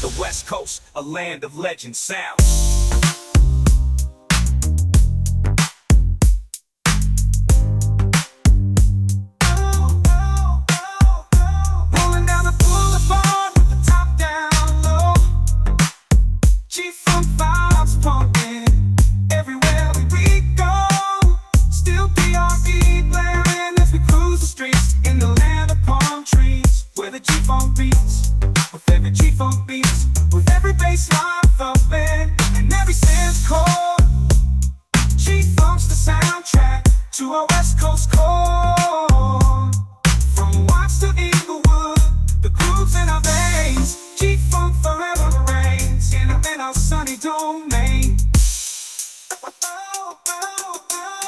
The West Coast, a land of legend sounds. Rolling down the boulevard with the top down low. G-Funk vibes pumping everywhere we go. Still PRE blaring as we cruise the streets in the land of palm trees, where the G-Funk beats. With every G-Funk beats, with every bass line thumping, and every synth chord. G-Funk's the soundtrack to our West Coast core. From Watts to Inglewood, the grooves in our veins. G-Funk forever reigns in our sunny domain. Oh, oh, oh.